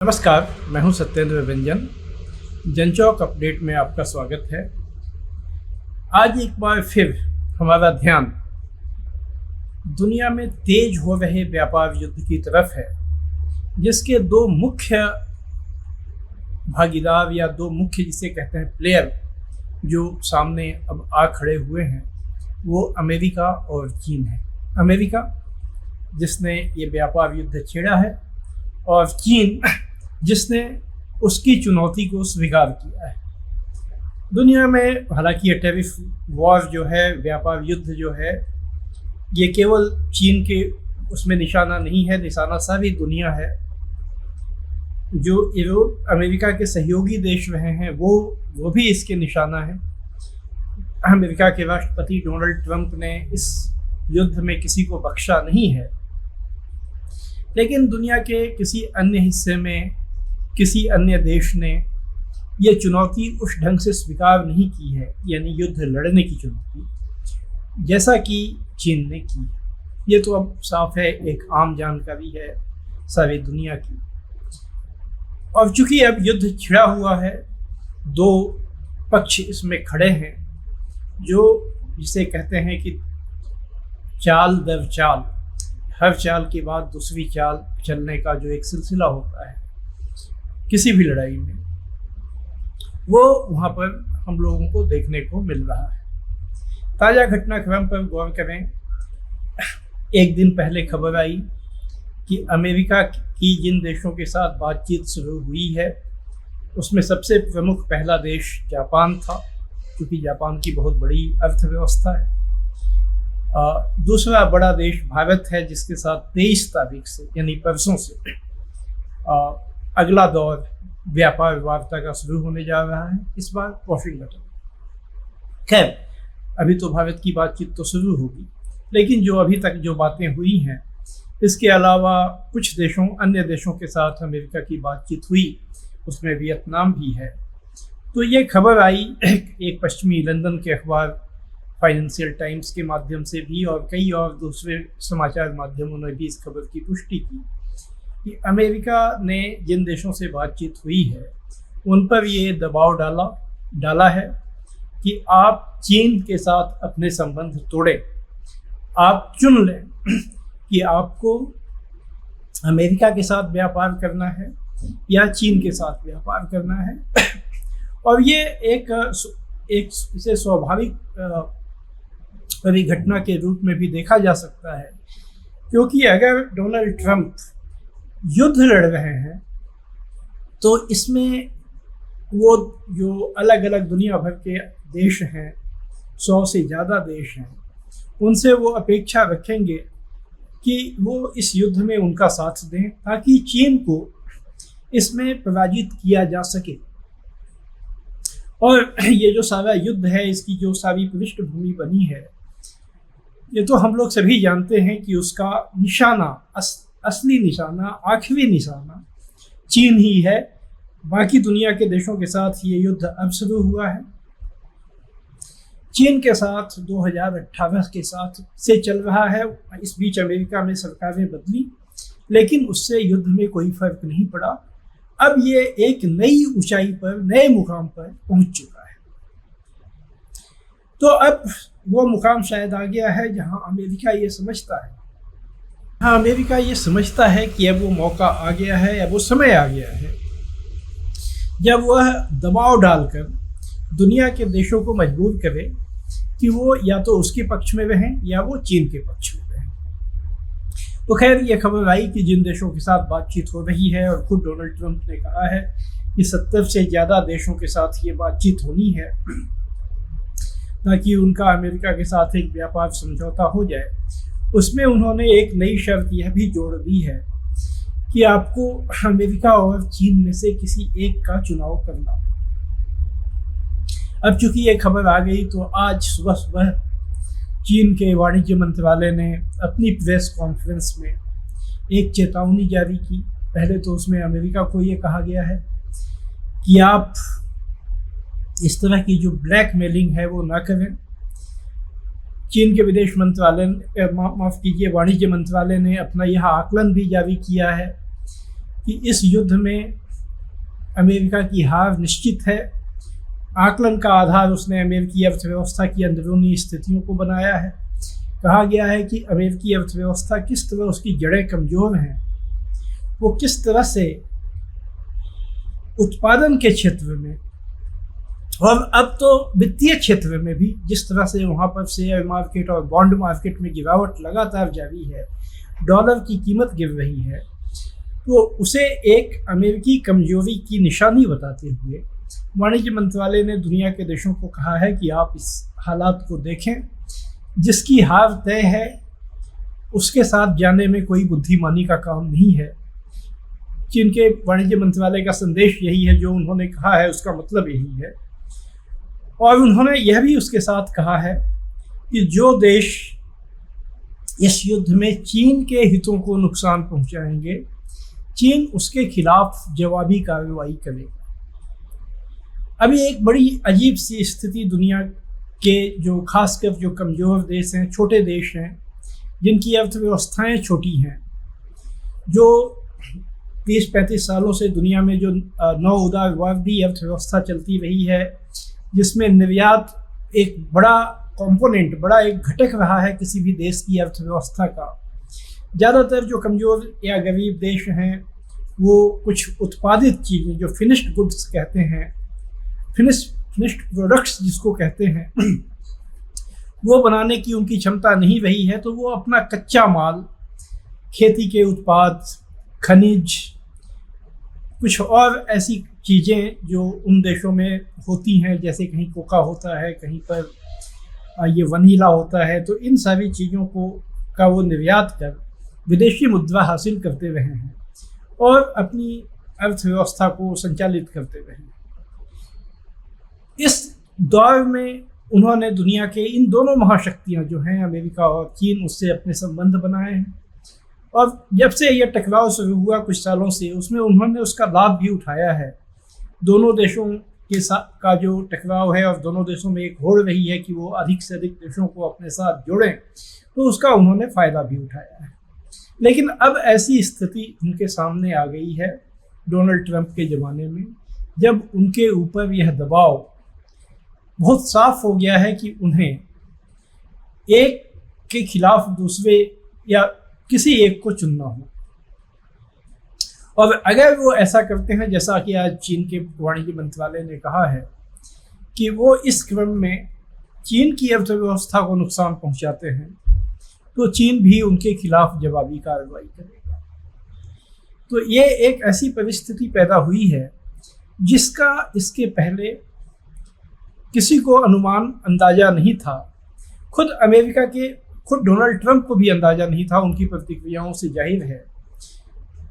नमस्कार, मैं हूं सत्येंद्र व्यंजन। जनचौक अपडेट में आपका स्वागत है। आज एक बार फिर हमारा ध्यान दुनिया में तेज हो रहे व्यापार युद्ध की तरफ है, जिसके दो मुख्य भागीदार या दो मुख्य जिसे कहते हैं प्लेयर जो सामने अब आ खड़े हुए हैं, वो अमेरिका और चीन है। अमेरिका जिसने ये व्यापार युद्ध छेड़ा है और चीन जिसने उसकी चुनौती को स्वीकार किया है। दुनिया में हालांकि ये टैरिफ वॉर जो है, व्यापार युद्ध जो है, ये केवल चीन के उसमें निशाना नहीं है, निशाना सारी दुनिया है। जो यूरोप अमेरिका के सहयोगी देश रहे हैं वो भी इसके निशाना है। अमेरिका के राष्ट्रपति डोनाल्ड ट्रंप ने इस युद्ध में किसी को बख्शा नहीं है, लेकिन दुनिया के किसी अन्य हिस्से में किसी अन्य देश ने ये चुनौती उस ढंग से स्वीकार नहीं की है, यानी युद्ध लड़ने की चुनौती, जैसा कि चीन ने की। ये तो अब साफ है, एक आम जानकारी है सारी दुनिया की। और चूंकि अब युद्ध छिड़ा हुआ है, दो पक्ष इसमें खड़े हैं, जो जिसे कहते हैं कि चाल दर चाल, हर चाल के बाद दूसरी चाल चलने का जो एक सिलसिला होता है किसी भी लड़ाई में, वो वहाँ पर हम लोगों को देखने को मिल रहा है। ताज़ा घटनाक्रम पर गौर करें। एक दिन पहले खबर आई कि अमेरिका की जिन देशों के साथ बातचीत शुरू हुई है, उसमें सबसे प्रमुख पहला देश जापान था, क्योंकि जापान की बहुत बड़ी अर्थव्यवस्था है। दूसरा बड़ा देश भारत है, जिसके साथ 23 तारीख से यानी परसों से अगला दौर व्यापार वार्ता का शुरू होने जा रहा है, इस बार वाशिंगटन। खैर, अभी तो भारत की बातचीत तो शुरू होगी, लेकिन जो अभी तक जो बातें हुई हैं, इसके अलावा कुछ अन्य देशों के साथ अमेरिका की बातचीत हुई, उसमें वियतनाम भी है। तो ये खबर आई एक पश्चिमी लंदन के अखबार फाइनेंशियल टाइम्स के माध्यम से भी, और कई और दूसरे समाचार माध्यमों ने भी इस खबर की पुष्टि की कि अमेरिका ने जिन देशों से बातचीत हुई है उन पर ये दबाव डाला है कि आप चीन के साथ अपने संबंध तोड़ें, आप चुन लें कि आपको अमेरिका के साथ व्यापार करना है या चीन के साथ व्यापार करना है। और ये एक इसे स्वाभाविक परिघटना के रूप में भी देखा जा सकता है, क्योंकि अगर डोनाल्ड ट्रंप युद्ध लड़ रहे हैं तो इसमें वो जो अलग अलग दुनिया भर के देश हैं, 100 से ज़्यादा देश हैं, उनसे वो अपेक्षा रखेंगे कि वो इस युद्ध में उनका साथ दें, ताकि चीन को इसमें पराजित किया जा सके। और ये जो सारा युद्ध है, इसकी जो सारी पृष्ठभूमि बनी है, ये तो हम लोग सभी जानते हैं कि उसका निशाना, असली निशाना, आखिरी निशाना चीन ही है। बाकी दुनिया के देशों के साथ ये युद्ध अब शुरू हुआ है। चीन के साथ 2018 के साथ से चल रहा है। इस बीच अमेरिका में सरकारें बदली, लेकिन उससे युद्ध में कोई फर्क नहीं पड़ा। अब ये एक नई ऊंचाई पर, नए मुकाम पर पहुंच चुका है। तो अब वो मुकाम शायद आ गया है जहां अमेरिका ये समझता है, कि अब वो मौका आ गया है, अब वो समय आ गया है जब वह दबाव डालकर दुनिया के देशों को मजबूर करे कि वो या तो उसके पक्ष में रहें या वो चीन के पक्ष में रहें। तो खैर, ये खबर आई कि जिन देशों के साथ बातचीत हो रही है, और खुद डोनाल्ड ट्रंप ने कहा है कि 70 से ज़्यादा देशों के साथ ये बातचीत होनी है, ताकि उनका अमेरिका के साथ एक व्यापार समझौता हो जाए। उसमें उन्होंने एक नई शर्त यह भी जोड़ दी है कि आपको अमेरिका और चीन में से किसी एक का चुनाव करना। अब चूंकि ये खबर आ गई, तो आज सुबह चीन के वाणिज्य मंत्रालय ने अपनी प्रेस कॉन्फ्रेंस में एक चेतावनी जारी की। पहले तो उसमें अमेरिका को ये कहा गया है कि आप इस तरह की जो ब्लैकमेलिंग है वो ना करें। चीन के विदेश मंत्रालय वाणिज्य मंत्रालय ने अपना यह आकलन भी जारी किया है कि इस युद्ध में अमेरिका की हार निश्चित है। आकलन का आधार उसने अमेरिकी अर्थव्यवस्था की अंदरूनी स्थितियों को बनाया है। कहा गया है कि अमेरिकी अर्थव्यवस्था किस तरह उसकी जड़ें कमज़ोर हैं, वो किस तरह से उत्पादन के क्षेत्र में और अब तो वित्तीय क्षेत्र में भी जिस तरह से वहाँ पर शेयर मार्केट और बॉन्ड मार्केट में गिरावट लगातार जारी है, डॉलर की कीमत गिर रही है, तो उसे एक अमेरिकी कमजोरी की निशानी बताते हुए वाणिज्य मंत्रालय ने दुनिया के देशों को कहा है कि आप इस हालात को देखें, जिसकी हार तय है उसके साथ जाने में कोई बुद्धिमानी का काम नहीं है। चीन के वाणिज्य मंत्रालय का संदेश यही है, जो उन्होंने कहा है उसका मतलब यही है। और उन्होंने यह भी उसके साथ कहा है कि जो देश इस युद्ध में चीन के हितों को नुकसान पहुंचाएंगे, चीन उसके खिलाफ जवाबी कार्रवाई करेगा। अभी एक बड़ी अजीब सी स्थिति दुनिया के जो खासकर जो कमज़ोर देश हैं, छोटे देश हैं, जिनकी अर्थव्यवस्थाएं छोटी हैं, जो 30-35 सालों से दुनिया में जो नौ उदारवादी अर्थव्यवस्था चलती रही है, जिसमें निर्यात एक बड़ा कंपोनेंट, बड़ा एक घटक रहा है किसी भी देश की अर्थव्यवस्था का। ज़्यादातर जो कमज़ोर या गरीब देश हैं वो कुछ उत्पादित चीज़ें, जो फिनिश्ड गुड्स कहते हैं, फिनिश्ड प्रोडक्ट्स जिसको कहते हैं, वो बनाने की उनकी क्षमता नहीं रही है। तो वो अपना कच्चा माल, खेती के उत्पाद, खनिज, कुछ और ऐसी चीज़ें जो उन देशों में होती हैं, जैसे कहीं कोका होता है, कहीं पर ये वनीला होता है, तो इन सारी चीज़ों का वो निर्यात कर विदेशी मुद्रा हासिल करते रहे हैं और अपनी अर्थव्यवस्था को संचालित करते रहे हैं। इस दौर में उन्होंने दुनिया के इन दोनों महाशक्तियां जो हैं, अमेरिका और चीन, उससे अपने संबंध बनाए हैं। और जब से यह टकराव शुरू हुआ कुछ सालों से, उसमें उन्होंने उसका लाभ भी उठाया है। दोनों देशों के साथ का जो टकराव है और दोनों देशों में एक होड़ रही है कि वो अधिक से अधिक देशों को अपने साथ जोड़ें, तो उसका उन्होंने फ़ायदा भी उठाया है। लेकिन अब ऐसी स्थिति उनके सामने आ गई है डोनाल्ड ट्रंप के ज़माने में, जब उनके ऊपर यह दबाव बहुत साफ हो गया है कि उन्हें एक के खिलाफ दूसरे या किसी एक को चुनना हो। और अगर वो ऐसा करते हैं, जैसा कि आज चीन के वाणिज्य मंत्रालय ने कहा है कि वो इस क्रम में चीन की अर्थव्यवस्था को नुकसान पहुंचाते हैं, तो चीन भी उनके खिलाफ जवाबी कार्रवाई करेगा। तो ये एक ऐसी परिस्थिति पैदा हुई है जिसका इसके पहले किसी को अनुमान अंदाजा नहीं था। खुद डोनाल्ड ट्रंप को भी अंदाजा नहीं था। उनकी प्रतिक्रियाओं से जाहिर है,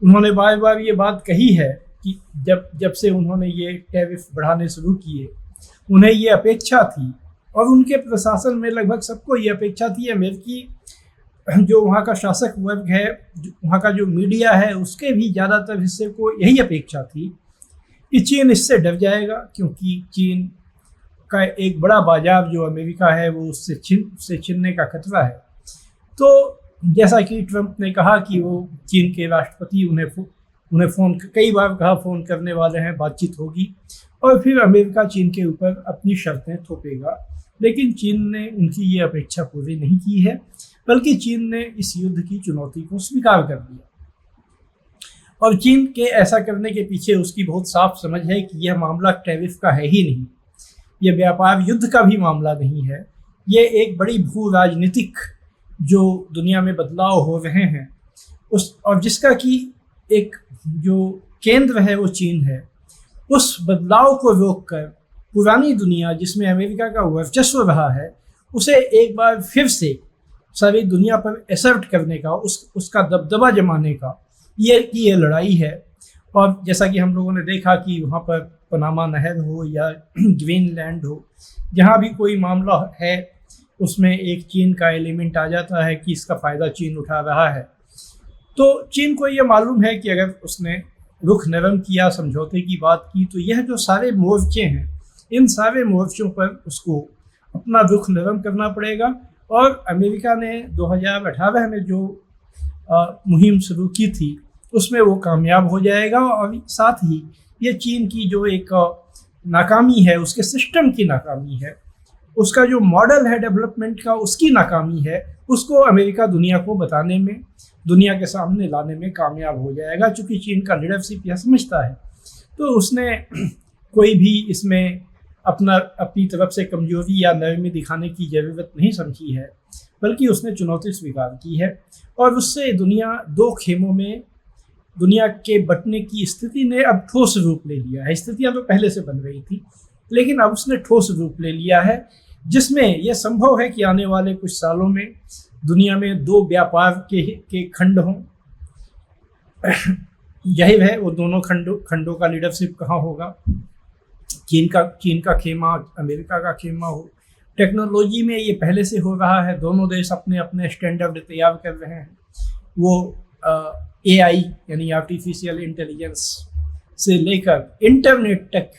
उन्होंने बार बार ये बात कही है कि जब से उन्होंने ये टैरिफ बढ़ाने शुरू किए, उन्हें ये अपेक्षा थी और उनके प्रशासन में लगभग सबको ये अपेक्षा थी। अमेरिकी जो वहाँ का शासक वर्ग है, वहाँ का जो मीडिया है, उसके भी ज़्यादातर हिस्से को यही अपेक्षा थी कि चीन इससे डर जाएगा, क्योंकि चीन का एक बड़ा बाजार जो अमेरिका है वो उससे छीनने का खतरा है। तो जैसा कि ट्रंप ने कहा कि वो चीन के राष्ट्रपति उन्हें फ़ोन कई बार कहा फ़ोन करने वाले हैं, बातचीत होगी और फिर अमेरिका चीन के ऊपर अपनी शर्तें थोपेगा। लेकिन चीन ने उनकी ये अपेक्षा पूरी नहीं की है, बल्कि चीन ने इस युद्ध की चुनौती को स्वीकार कर लिया। और चीन के ऐसा करने के पीछे उसकी बहुत साफ समझ है कि यह मामला टैरिफ का है ही नहीं, यह व्यापार युद्ध का भी मामला नहीं है। ये एक बड़ी भू राजनीतिक जो दुनिया में बदलाव हो रहे हैं और जिसका कि एक जो केंद्र है वो चीन है, उस बदलाव को रोककर पुरानी दुनिया जिसमें अमेरिका का वर्चस्व रहा है, उसे एक बार फिर से सारी दुनिया पर एसर्ट करने का, उसका दबदबा जमाने का ये लड़ाई है। और जैसा कि हम लोगों ने देखा कि वहाँ पर पनामा नहर हो या ग्रीनलैंड हो, जहाँ भी कोई मामला है उसमें एक चीन का एलिमेंट आ जाता है कि इसका फ़ायदा चीन उठा रहा है। तो चीन को ये मालूम है कि अगर उसने रुख नरम किया, समझौते की बात की, तो यह जो सारे मोर्चे हैं, इन सारे मोर्चों पर उसको अपना रुख नरम करना पड़ेगा। और अमेरिका ने 2018 में जो मुहिम शुरू की थी, उसमें वो कामयाब हो जाएगा। और साथ ही ये चीन की जो एक नाकामी है, उसके सिस्टम की नाकामी है, उसका जो मॉडल है डेवलपमेंट का, उसकी नाकामी है, उसको अमेरिका दुनिया को बताने में, दुनिया के सामने लाने में कामयाब हो जाएगा। चूँकि चीन का लीडरशिप यह समझता है, तो उसने कोई भी इसमें अपनी तरफ से कमजोरी या नरमी दिखाने की ज़रूरत नहीं समझी है, बल्कि उसने चुनौती स्वीकार की है। और उससे दुनिया दो खेमों में, दुनिया के बंटने की स्थिति ने अब ठोस रूप ले लिया है। स्थितियां तो पहले से बन रही थी, लेकिन अब उसने ठोस रूप ले लिया है, जिसमें यह संभव है कि आने वाले कुछ सालों में दुनिया में दो व्यापार के खंड हों। यही है वो दोनों खंडों का लीडरशिप कहाँ होगा। चीन का खेमा, अमेरिका का खेमा हो। टेक्नोलॉजी में ये पहले से हो रहा है, दोनों देश अपने अपने स्टैंडर्ड तैयार कर रहे हैं। वो AI यानी आर्टिफिशियल इंटेलिजेंस से लेकर इंटरनेट तक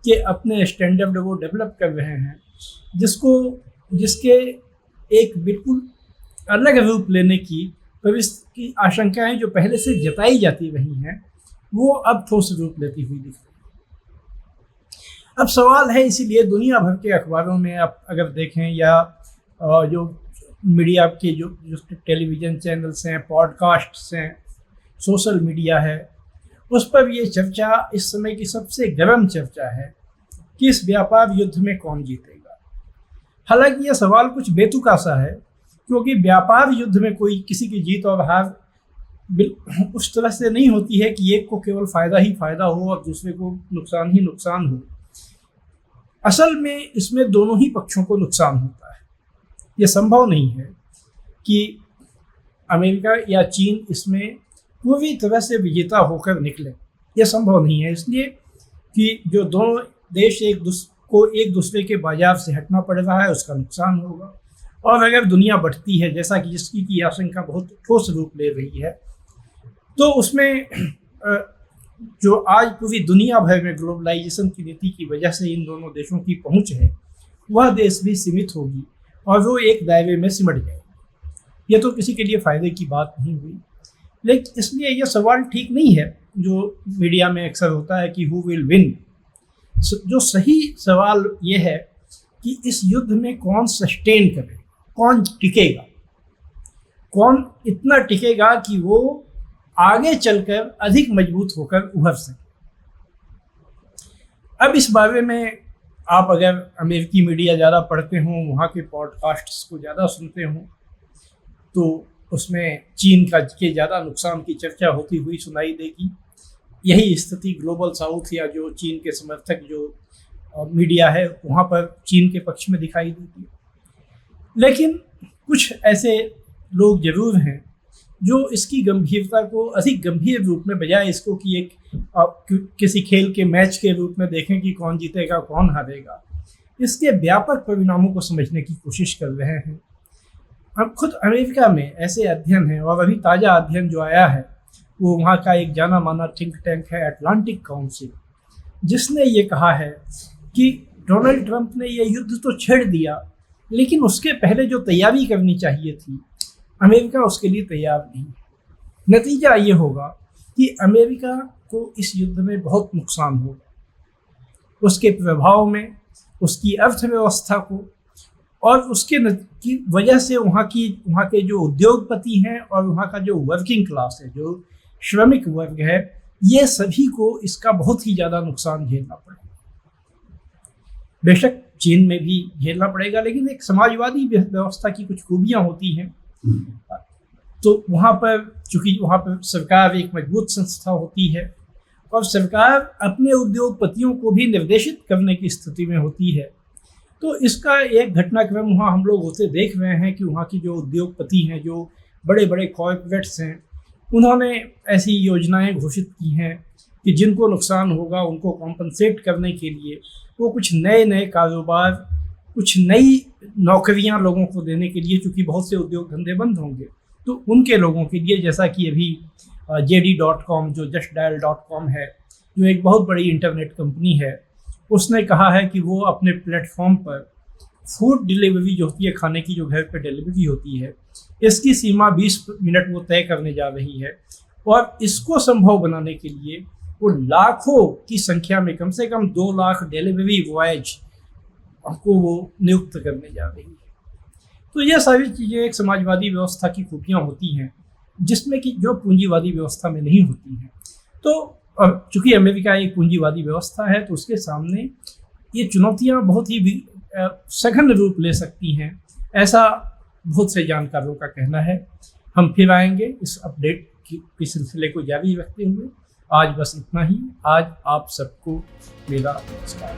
के अपने स्टैंडर्ड वो डेवलप कर रहे हैं, जिसके एक बिल्कुल अलग रूप लेने की भविष्य की आशंकाएं जो पहले से जताई जाती रही हैं, वो अब ठोस रूप लेती हुई दिख रही है। अब सवाल है, इसीलिए दुनिया भर के अखबारों में आप अगर देखें, या जो मीडिया के जो टेलीविज़न चैनल्स हैं, पॉडकास्ट्स हैं, सोशल मीडिया है, उस पर ये चर्चा इस समय की सबसे गर्म चर्चा है कि इस व्यापार युद्ध में कौन जीतेगा। हालांकि यह सवाल कुछ बेतुका सा है, क्योंकि व्यापार युद्ध में कोई किसी की जीत और हार उस तरह से नहीं होती है कि एक को केवल फ़ायदा ही फ़ायदा हो और दूसरे को नुकसान ही नुकसान हो। असल में इसमें दोनों ही पक्षों को नुकसान होता है। यह संभव नहीं है कि अमेरिका या चीन इसमें पूरी तरह से विजेता होकर निकले, यह संभव नहीं है। इसलिए कि जो दोनों देश एक दूसरे के बाजार से हटना पड़ रहा है, उसका नुकसान होगा। और अगर दुनिया बढ़ती है, जैसा कि जिसकी की आशंका बहुत ठोस रूप ले रही है, तो उसमें जो आज पूरी दुनिया भर में ग्लोबलाइजेशन की नीति की वजह से इन दोनों देशों की पहुंच है, वह देश भी सीमित होगी और वो एक दायरे में सिमट जाएगी। यह तो किसी के लिए फ़ायदे की बात नहीं हुई। लेकिन इसलिए यह सवाल ठीक नहीं है जो मीडिया में अक्सर होता है कि हु विल विन। जो सही सवाल ये है कि इस युद्ध में कौन सस्टेन करे, कौन टिकेगा, कौन इतना टिकेगा कि वो आगे चलकर अधिक मजबूत होकर उभर सके। अब इस बारे में आप अगर अमेरिकी मीडिया ज़्यादा पढ़ते हों, वहाँ के पॉडकास्ट्स को ज़्यादा सुनते हों, तो उसमें चीन के ज़्यादा नुकसान की चर्चा होती हुई सुनाई देगी। यही स्थिति ग्लोबल साउथ या जो चीन के समर्थक जो मीडिया है, वहाँ पर चीन के पक्ष में दिखाई देती है। लेकिन कुछ ऐसे लोग जरूर हैं जो इसकी गंभीरता को अधिक गंभीर रूप में, बजाय इसको कि एक किसी खेल के मैच के रूप में देखें कि कौन जीतेगा कौन हारेगा, इसके व्यापक परिणामों को समझने की कोशिश कर रहे हैं। अब खुद अमेरिका में ऐसे अध्ययन हैं, और अभी ताज़ा अध्ययन जो आया है वो वहाँ का एक जाना माना थिंक टैंक है अटलांटिक काउंसिल, जिसने ये कहा है कि डोनाल्ड ट्रंप ने ये युद्ध तो छेड़ दिया, लेकिन उसके पहले जो तैयारी करनी चाहिए थी, अमेरिका उसके लिए तैयार नहीं। नतीजा ये होगा कि अमेरिका को इस युद्ध में बहुत नुकसान होगा, उसके प्रभाव में, उसकी अर्थव्यवस्था को, और उसके की वजह से वहाँ के जो उद्योगपति हैं और वहाँ का जो वर्किंग क्लास है, जो श्रमिक वर्ग है, ये सभी को इसका बहुत ही ज़्यादा नुकसान झेलना पड़ेगा। बेशक चीन में भी झेलना पड़ेगा, लेकिन एक समाजवादी व्यवस्था की कुछ खूबियाँ होती हैं। तो वहाँ पर चूँकि वहाँ पर सरकार एक मजबूत संस्था होती है और सरकार अपने उद्योगपतियों को भी निर्देशित करने की स्थिति में होती है, तो इसका एक घटनाक्रम वहाँ हम लोग होते देख रहे हैं कि वहाँ की जो उद्योगपति हैं, जो बड़े बड़े कॉर्पोरेट्स हैं, उन्होंने ऐसी योजनाएं घोषित की हैं कि जिनको नुकसान होगा उनको कॉम्पनसेट करने के लिए वो कुछ नए नए कारोबार, कुछ नई नौकरियां लोगों को देने के लिए, चूँकि बहुत से उद्योग धंधे बंद होंगे, तो उनके लोगों के लिए, जैसा कि अभी JD.com जो justdial.com है, जो एक बहुत बड़ी इंटरनेट कंपनी है, उसने कहा है कि वो अपने प्लेटफॉर्म पर फूड डिलीवरी जो होती है, खाने की जो घर पर डिलीवरी होती है, इसकी सीमा 20 मिनट वो तय करने जा रही है। और इसको संभव बनाने के लिए वो लाखों की संख्या में कम से कम 2 लाख डिलीवरी बॉयज को वो नियुक्त करने जा रही है। तो ये सारी चीज़ें एक समाजवादी व्यवस्था की खूबियाँ होती हैं, जिसमें कि जो पूंजीवादी व्यवस्था में नहीं होती हैं। तो चूंकि अमेरिका एक पूंजीवादी व्यवस्था है, तो उसके सामने ये चुनौतियाँ बहुत ही सघन रूप ले सकती हैं, ऐसा बहुत से जानकारों का कहना है। हम फिर आएंगे इस अपडेट की सिलसिले को जारी रखते हुए। आज बस इतना ही। आज आप सबको मेरा नमस्कार।